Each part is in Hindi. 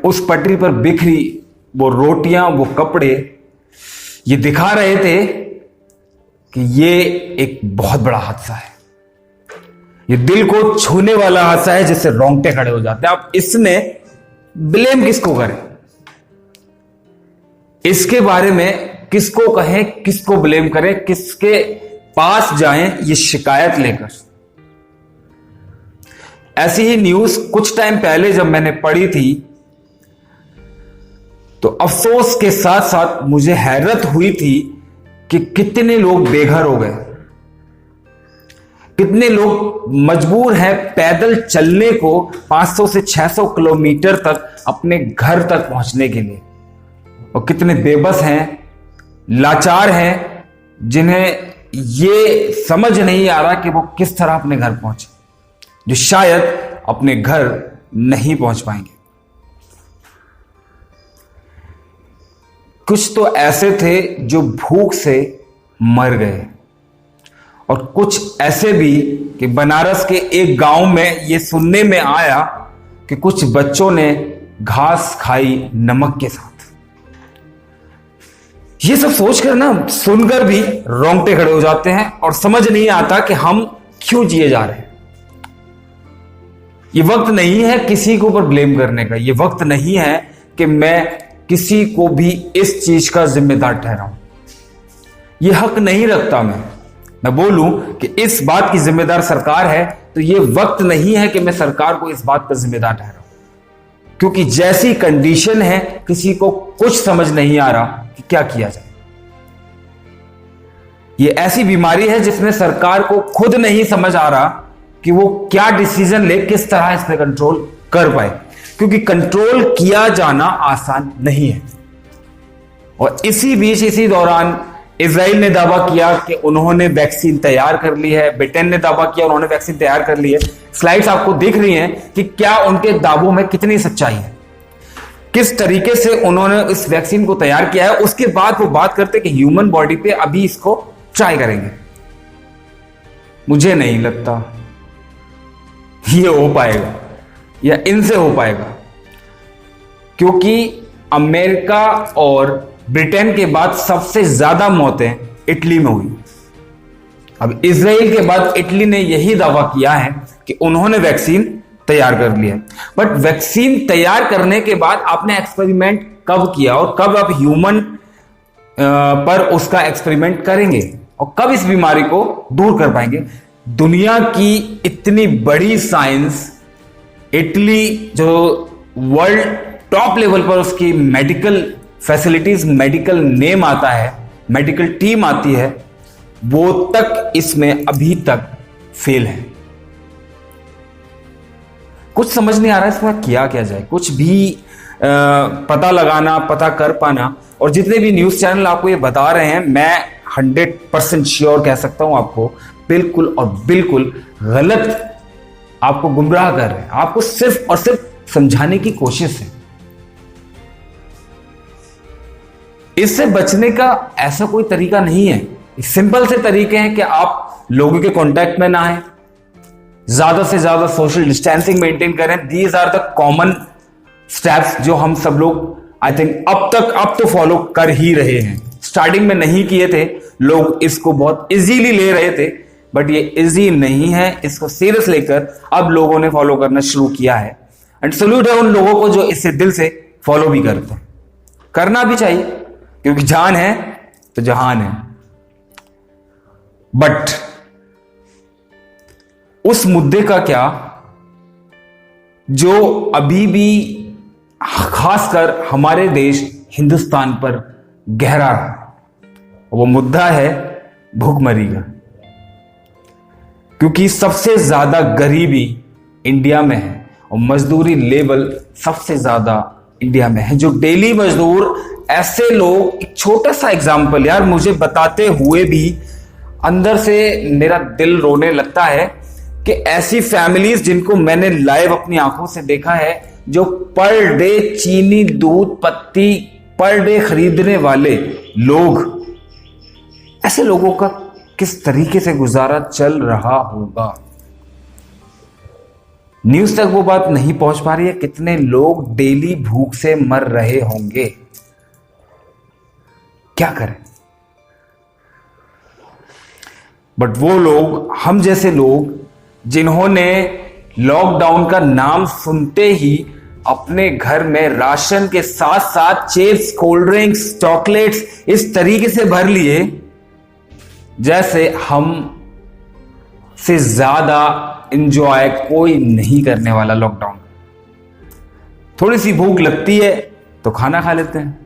उस पटरी पर बिखरी वो रोटियां, वो कपड़े, ये दिखा रहे थे कि ये एक बहुत बड़ा हादसा है, ये दिल को छूने वाला हादसा है जिससे रोंगटे खड़े हो जाते हैं। अब इसमें ब्लेम किसको करें, इसके बारे में किसको कहें, किसको ब्लेम करें, किसके पास जाएं ये शिकायत लेकर। ऐसी ही न्यूज कुछ टाइम पहले जब मैंने पढ़ी थी तो अफसोस के साथ साथ मुझे हैरत हुई थी कि कितने लोग बेघर हो गए, कितने लोग मजबूर हैं पैदल चलने को 500 से 600 किलोमीटर तक अपने घर तक पहुंचने के लिए, और कितने बेबस हैं, लाचार हैं, जिन्हें ये समझ नहीं आ रहा कि वो किस तरह अपने घर पहुंचे, जो शायद अपने घर नहीं पहुंच पाएंगे। कुछ तो ऐसे थे जो भूख से मर गए, और कुछ ऐसे भी कि बनारस के एक गांव में ये सुनने में आया कि कुछ बच्चों ने घास खाई नमक के साथ। ये सब सोचकर ना, सुनकर भी रोंगटे खड़े हो जाते हैं और समझ नहीं आता कि हम क्यों जिए जा रहे हैं। ये वक्त नहीं है किसी के ऊपर ब्लेम करने का, ये वक्त नहीं है कि मैं किसी को भी इस चीज का जिम्मेदार ठहराऊं। ये हक नहीं रखता मैं बोलूं कि इस बात की जिम्मेदार सरकार है, तो ये वक्त नहीं है कि मैं सरकार को इस बात का जिम्मेदार ठहराऊं, क्योंकि जैसी कंडीशन है किसी को कुछ समझ नहीं आ रहा कि क्या किया जाए। ये ऐसी बीमारी है जिसमें सरकार को खुद नहीं समझ आ रहा कि वो क्या डिसीजन ले, किस तरह इस पर कंट्रोल कर पाए, क्योंकि कंट्रोल किया जाना आसान नहीं है। और इसी बीच, इसी दौरान इजराइल ने दावा किया कि उन्होंने वैक्सीन तैयार कर ली है, ब्रिटेन ने दावा किया उन्होंने वैक्सीन तैयार कर ली है। स्लाइड्स आपको दिख रही हैं कि क्या उनके दावों में कितनी सच्चाई है, किस तरीके से उन्होंने इस वैक्सीन को तैयार किया है। उसके बाद वो बात करते कि ह्यूमन बॉडी पे अभी इसको ट्राई करेंगे। मुझे नहीं लगता ये हो पाएगा या इनसे हो पाएगा, क्योंकि अमेरिका और ब्रिटेन के बाद सबसे ज्यादा मौतें इटली में हुई। अब इजराइल के बाद इटली ने यही दावा किया है कि उन्होंने वैक्सीन तैयार कर लिया। बट वैक्सीन तैयार करने के बाद आपने एक्सपेरिमेंट कब किया और कब आप ह्यूमन पर उसका एक्सपेरिमेंट करेंगे और कब इस बीमारी को दूर कर पाएंगे? दुनिया की इतनी बड़ी साइंस, इटली जो वर्ल्ड टॉप लेवल पर उसकी मेडिकल फैसिलिटीज, मेडिकल नेम आता है, मेडिकल टीम आती है, वो तक इसमें अभी तक फेल है। कुछ समझ नहीं आ रहा है इसमें किया क्या जाए, कुछ भी पता लगाना, पता कर पाना। और जितने भी न्यूज चैनल आपको ये बता रहे हैं, मैं 100% श्योर कह सकता हूं आपको, बिल्कुल और बिल्कुल गलत आपको गुमराह कर रहे हैं। आपको सिर्फ और सिर्फ समझाने की कोशिश है। इससे बचने का ऐसा कोई तरीका नहीं है। सिंपल से तरीके हैं कि आप लोगों के कांटेक्ट में ना आए, ज्यादा से ज्यादा सोशल डिस्टेंसिंग मेंटेन करें। These are the common steps जो हम सब लोग आई थिंक अब तो फॉलो कर ही रहे हैं। स्टार्टिंग में नहीं किए थे, लोग इसको बहुत इजीली ले रहे थे, बट ये इजी नहीं है। इसको सीरियस लेकर अब लोगों ने फॉलो करना शुरू किया है। एंड सल्यूट है उन लोगों को जो इसे दिल से फॉलो भी करते हैं। करना भी चाहिए, क्योंकि जान है तो जहान है। बट उस मुद्दे का क्या जो अभी भी खासकर हमारे देश हिंदुस्तान पर गहरा है, वो मुद्दा है भूखमरी का। क्योंकि सबसे ज्यादा गरीबी इंडिया में है और मजदूरी लेवल सबसे ज्यादा इंडिया में है। जो डेली मजदूर, ऐसे लोग, एक छोटा सा एग्जाम्पल यार मुझे बताते हुए भी अंदर से मेरा दिल रोने लगता है कि ऐसी फैमिलीज जिनको मैंने लाइव अपनी आंखों से देखा है, जो पर डे चीनी, दूध, पत्ती पर डे खरीदने वाले लोग, ऐसे लोगों का किस तरीके से गुजारा चल रहा होगा। न्यूज तक वो बात नहीं पहुंच पा रही है। कितने लोग डेली भूख से मर रहे होंगे, क्या करें। बट वो लोग, हम जैसे लोग, जिन्होंने लॉकडाउन का नाम सुनते ही अपने घर में राशन के साथ साथ चिप्स, कोल्ड ड्रिंक्स, चॉकलेट्स इस तरीके से भर लिए जैसे हम से ज्यादा एंजॉय कोई नहीं करने वाला लॉकडाउन। थोड़ी सी भूख लगती है तो खाना खा लेते हैं,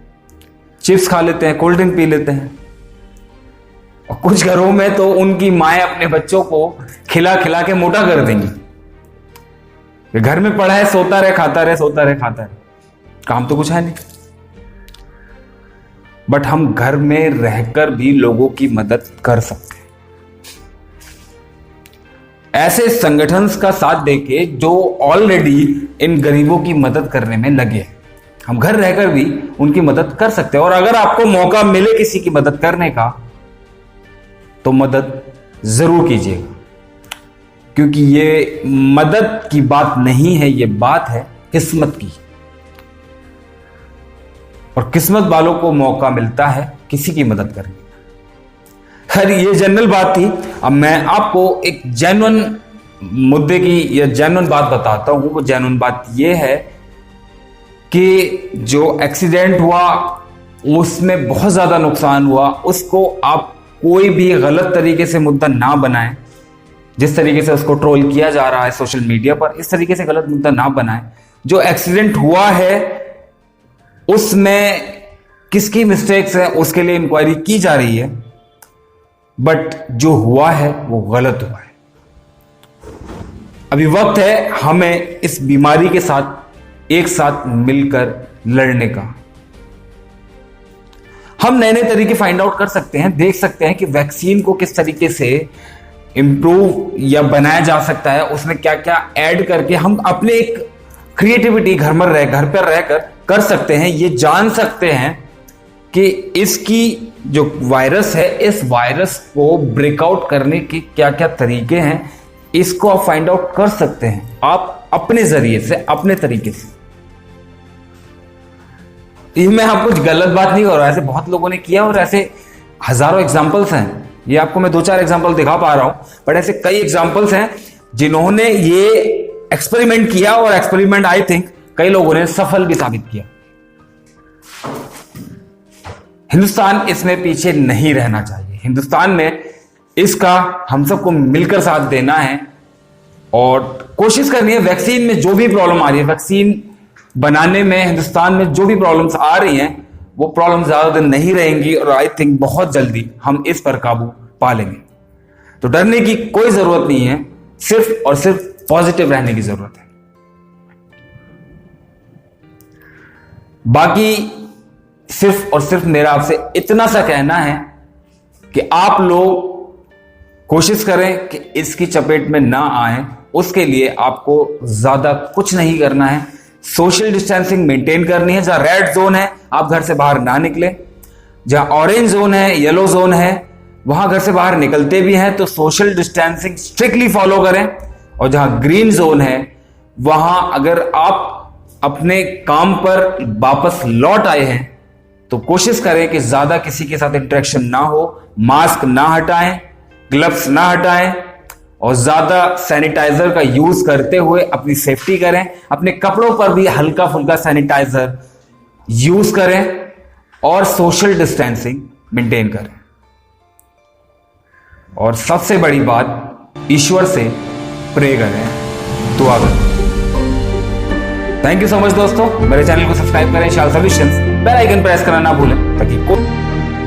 चिप्स खा लेते हैं, कोल्ड ड्रिंक पी लेते हैं। और कुछ घरों में तो उनकी माएं अपने बच्चों को खिला खिला के मोटा कर देंगी। घर में पड़ा है, सोता रहे खाता रहे, सोता रहे खाता रहे, काम तो कुछ है नहीं। बट हम घर में रहकर भी लोगों की मदद कर सकते हैं, ऐसे संगठन का साथ देके जो ऑलरेडी इन गरीबों की मदद करने में लगे हैं। हम घर रहकर भी उनकी मदद कर सकते हैं। और अगर आपको मौका मिले किसी की मदद करने का तो मदद जरूर कीजिएगा, क्योंकि ये मदद की बात नहीं है, ये बात है किस्मत की। और किस्मत वालों को मौका मिलता है किसी की मदद करने का। खैर, ये जनरल बात थी। अब मैं आपको एक जेन्युइन मुद्दे की या जेन्युइन बात बताता हूं। वो जेन्युइन बात ये है कि जो एक्सीडेंट हुआ उसमें बहुत ज्यादा नुकसान हुआ, उसको आप कोई भी गलत तरीके से मुद्दा ना बनाएं। जिस तरीके से उसको ट्रोल किया जा रहा है सोशल मीडिया पर, इस तरीके से गलत मुद्दा ना बनाएं। जो एक्सीडेंट हुआ है उसमें किसकी मिस्टेक्स है उसके लिए इंक्वायरी की जा रही है, बट जो हुआ है वो गलत हुआ है। अभी वक्त है हमें इस बीमारी के साथ एक साथ मिलकर लड़ने का। हम नए नए तरीके फाइंड आउट कर सकते हैं, देख सकते हैं कि वैक्सीन को किस तरीके से इंप्रूव या बनाया जा सकता है, उसमें क्या क्या ऐड करके हम अपने एक क्रिएटिविटी घर पर रहकर कर सकते हैं। ये जान सकते हैं कि इसकी जो वायरस है, इस वायरस को ब्रेकआउट करने के क्या क्या तरीके हैं, इसको आप फाइंड आउट कर सकते हैं आप अपने जरिए से, अपने तरीके से। ये मैं आपको कुछ गलत बात नहीं कर रहा, ऐसे बहुत लोगों ने किया और ऐसे हजारों एग्जाम्पल्स हैं। ये आपको मैं 2-4 एग्जाम्पल दिखा पा रहा हूं, बट ऐसे कई एग्जाम्पल्स हैं जिन्होंने ये एक्सपेरिमेंट किया और एक्सपेरिमेंट आई थिंक कई लोगों ने सफल भी साबित किया। हिंदुस्तान इसमें पीछे नहीं रहना चाहिए। हिंदुस्तान में इसका हम सबको मिलकर साथ देना है और कोशिश करनी है। वैक्सीन में जो भी प्रॉब्लम आ रही है, वैक्सीन बनाने में हिंदुस्तान में जो भी प्रॉब्लम्स आ रही हैं, वो प्रॉब्लम ज्यादा दिन नहीं रहेंगी और आई थिंक बहुत जल्दी हम इस पर काबू पा लेंगे। तो डरने की कोई जरूरत नहीं है, सिर्फ और सिर्फ पॉजिटिव रहने की जरूरत है। बाकी सिर्फ और सिर्फ मेरा आपसे इतना सा कहना है कि आप लोग कोशिश करें कि इसकी चपेट में ना आए। उसके लिए आपको ज्यादा कुछ नहीं करना है, सोशल डिस्टेंसिंग मेंटेन करनी है। जहां रेड जोन है आप घर से बाहर ना निकले, जहां ऑरेंज जोन है, येलो जोन है, वहां घर से बाहर निकलते भी हैं तो सोशल डिस्टेंसिंग स्ट्रिक्टली फॉलो करें। और जहां ग्रीन जोन है वहां अगर आप अपने काम पर वापस लौट आए हैं तो कोशिश करें कि ज्यादा किसी के साथ इंटरेक्शन ना हो, मास्क ना हटाएं, ग्लव्स ना हटाएं और ज्यादा सैनिटाइजर का यूज करते हुए अपनी सेफ्टी करें। अपने कपड़ों पर भी हल्का फुल्का सैनिटाइजर यूज करें और सोशल डिस्टेंसिंग मेंटेन करें। और सबसे बड़ी बात, ईश्वर से प्रे करें, दुआ करें। थैंक यू सो मच दोस्तों। मेरे चैनल को सब्सक्राइब करें, शाल सॉल्यूशंस, बेल आइकन प्रेस करना ना भूलें ताकि कोई